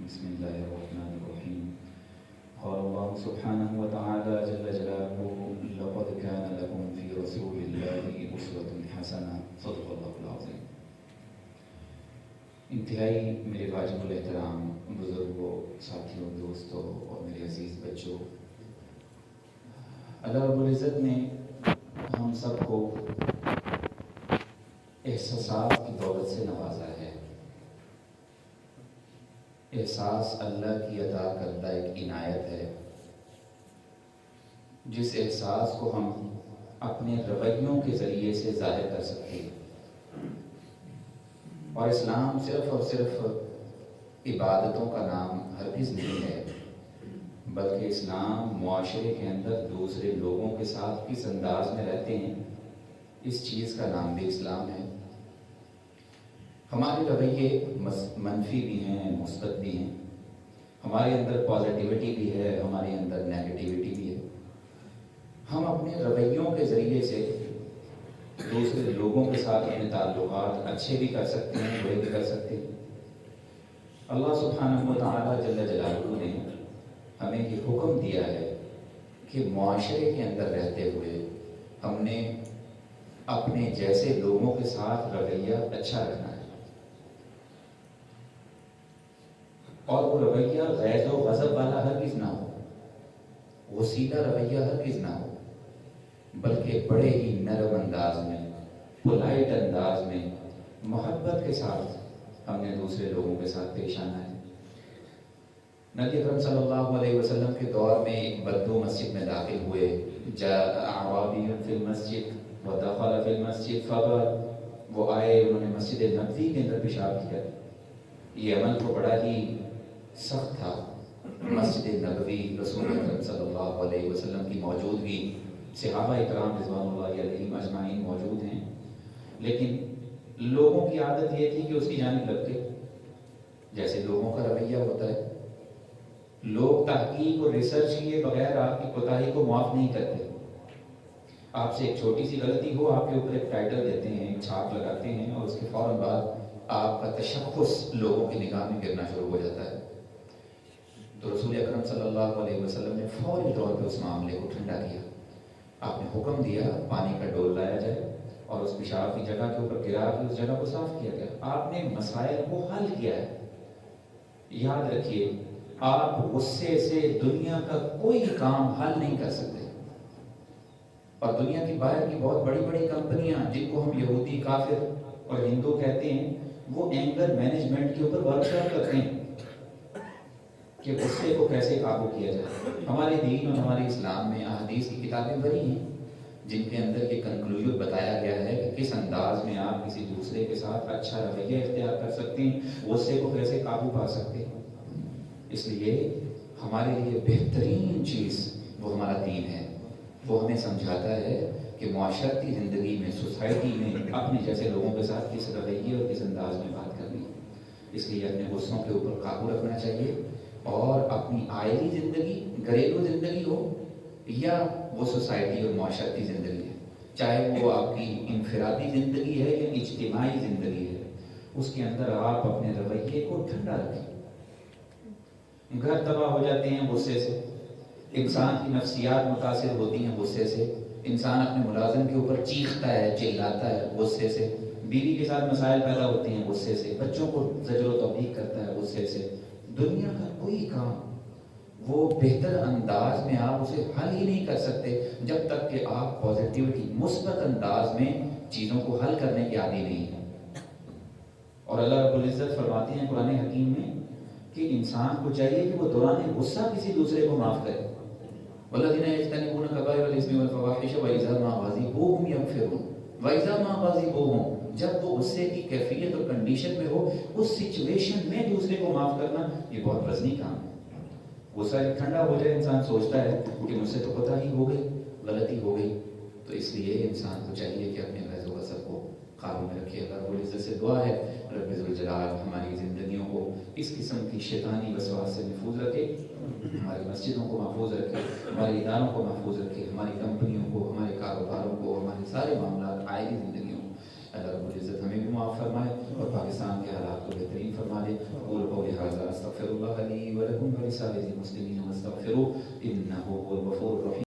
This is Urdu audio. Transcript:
بسم الله الرحمن الرحيم. قال الله سبحانه وتعالى جل جلاله: لقد كان لكم في رسول الله أسوة حسنة. صدق الله العظيم. انتہائی میرے واجب الاحترام بزرگوں، ساتھیوں، دوستوں اور میرے عزیز بچوں، اللہ رب العزت نے ہم سب کو احساسات کی دولت سے نوازا ہے۔ احساس اللہ کی عطا کردہ ایک عنایت ہے، جس احساس کو ہم اپنے رویوں کے ذریعے سے ظاہر کر سکتے ہیں۔ اور اسلام صرف اور صرف عبادتوں کا نام ہرگز نہیں ہے، بلکہ اسلام معاشرے کے اندر دوسرے لوگوں کے ساتھ کس انداز میں رہتے ہیں، اس چیز کا نام بھی اسلام ہے۔ ہمارے رویے منفی بھی ہیں، مثبت بھی ہیں، ہمارے اندر پازیٹیوٹی بھی ہے، ہمارے اندر نیگیٹیوٹی بھی ہے۔ ہم اپنے رویوں کے ذریعے سے دوسرے لوگوں کے ساتھ اپنے تعلقات اچھے بھی کر سکتے ہیں، برے بھی کر سکتے ہیں۔ اللہ سبحانہ و تعالیٰ جل جلالہ نے ہمیں یہ حکم دیا ہے کہ معاشرے کے اندر رہتے ہوئے ہم نے اپنے جیسے لوگوں کے ساتھ رویہ اچھا رکھنا ہے، اور وہ رویہ غیظ و غضب والا ہرگز نہ ہو، وسیلہ رویہ ہرگز نہ ہو، بلکہ بڑے ہی نرم انداز میں، پولائٹ انداز میں، محبت کے ساتھ ہم نے دوسرے لوگوں کے ساتھ پیش آنا ہے۔ نبی اکرم صلی اللہ علیہ وسلم کے دور میں ایک بدو مسجد میں داخل ہوئے، جاء اعرابی فی المسجد ودخل فی المسجد فبال، وہ آئے، انہوں نے مسجد نبوی کے اندر پیشاب کیا۔ یہ عمل تو بڑا ہی سخت تھا۔ مسجد نبوی، رسول اکرم صلی اللہ علیہ وسلم کی موجودگی، صحابہ اکرام رضوان اللہ علیہم اجمعین موجود ہیں، لیکن لوگوں کی عادت یہ تھی کہ اس کی جانب لگتے، جیسے لوگوں کا رویہ ہوتا ہے۔ لوگ تحقیق اور ریسرچ کیے بغیر آپ کی کوتاہی کو معاف نہیں کرتے۔ آپ سے ایک چھوٹی سی غلطی ہو، آپ کے اوپر ایک ٹائٹل دیتے ہیں، ایک چھاپ لگاتے ہیں، اور اس کے فوراً بعد آپ کا تشخص لوگوں کی نگاہ میں گرنا شروع ہو جاتا ہے۔ تو رسول اکرم صلی اللہ علیہ وسلم نے فوری طور پہ اس معاملے کو ٹھنڈا کیا۔ آپ نے حکم دیا پانی کا ڈول لایا جائے اور اس پیشاب کی جگہ کے اوپر گرا کے اس جگہ کو صاف کیا گیا۔ آپ نے مسائل کو حل کیا ہے۔ یاد رکھیے، آپ غصے سے دنیا کا کوئی کام حل نہیں کر سکتے، اور دنیا کی باہر کی بہت بڑی بڑی کمپنیاں جن کو ہم یہودی، کافر اور ہندو کہتے ہیں، وہ اینگر مینجمنٹ کے اوپر ورکشاپ کرتے ہیں کہ غصے کو کیسے قابو کیا جائے۔ ہمارے دین اور ہمارے اسلام میں احادیث کی کتابیں بھری ہیں جن کے اندر یہ کنکلوژن بتایا گیا ہے کہ کس انداز میں آپ کسی دوسرے کے ساتھ اچھا رویہ اختیار کر سکتے ہیں، غصے کو کیسے قابو پا سکتے ہیں۔ اس لیے ہمارے لیے بہترین چیز وہ ہمارا دین ہے۔ وہ ہمیں سمجھاتا ہے کہ معاشرتی زندگی میں، سوسائٹی میں اپنے جیسے لوگوں کے ساتھ کس رویے اور کس انداز میں بات کرنی ہے۔ اس لیے اپنے غصوں کے اوپر قابو رکھنا چاہیے، اور اپنی آئلی زندگی، گھریلو زندگی ہو یا وہ سوسائٹی اور معاشرتی زندگی ہے، چاہے وہ آپ کی انفرادی زندگی ہے یا اجتماعی زندگی ہے، اس کے اندر آپ اپنے رویے کو ٹھنڈا رکھیں۔ گھر تباہ ہو جاتے ہیں غصے سے، انسان کی نفسیات متاثر ہوتی ہیں غصے سے، انسان اپنے ملازم کے اوپر چیختا ہے، چلاتا ہے غصے سے، بیوی کے ساتھ مسائل پیدا ہوتے ہیں غصے سے، بچوں کو زجر و توبیخ کرتا ہے غصے سے۔ دنیا کا کوئی کام وہ بہتر انداز میں آپ اسے حل ہی نہیں کر سکتے جب تک کہ آپ پازیٹیوٹی، مثبت انداز میں چیزوں کو حل کرنے کے عادی نہیں ہیں۔ اور اللہ رب العزت فرماتے ہیں قرآن حکیم میں کہ انسان کو چاہیے کہ وہ دوران غصہ کسی دوسرے کو معاف کرے۔ والذین یجتنبون کبائر الاسم والفواحش واذا ما غضبوا هم یغفرون واذا ما غضبوا، جب وہ غصے کی کیفیت اور کنڈیشن میں ہو، اس سچویشن میں دوسرے کو معاف کرنا یہ بہت وزنی کام ہے۔ غصہ جب ٹھنڈا ہو جائے، انسان سوچتا ہے کہ مجھ سے تو پتہ ہی ہو گئی، غلطی ہو گئی، تو اس لیے انسان کو چاہیے کہ اپنے غیظ و غضب کو قابو میں رکھے۔ اللہ رب العزت سے دعا ہے رب ذوالجلال ہماری زندگیوں کو اس قسم کی شیطانی وسواس سے محفوظ رکھے، ہماری مسجدوں کو محفوظ رکھے، ہمارے اداروں کو محفوظ رکھے، ہماری کمپنیوں کو، ہمارے کاروباروں کو، ہمارے سارے معاملات، آئلی زندگیوں کو اللہ رب العزت ہمیں بھی معاف فرمائے اور پاکستان کے حالات کو بہترین فرما دے۔ قول قولی ھذا استغفر استغفر الله لي ولكم ولسائر المسلمين واستغفروه انه هو الغفور الرحيم.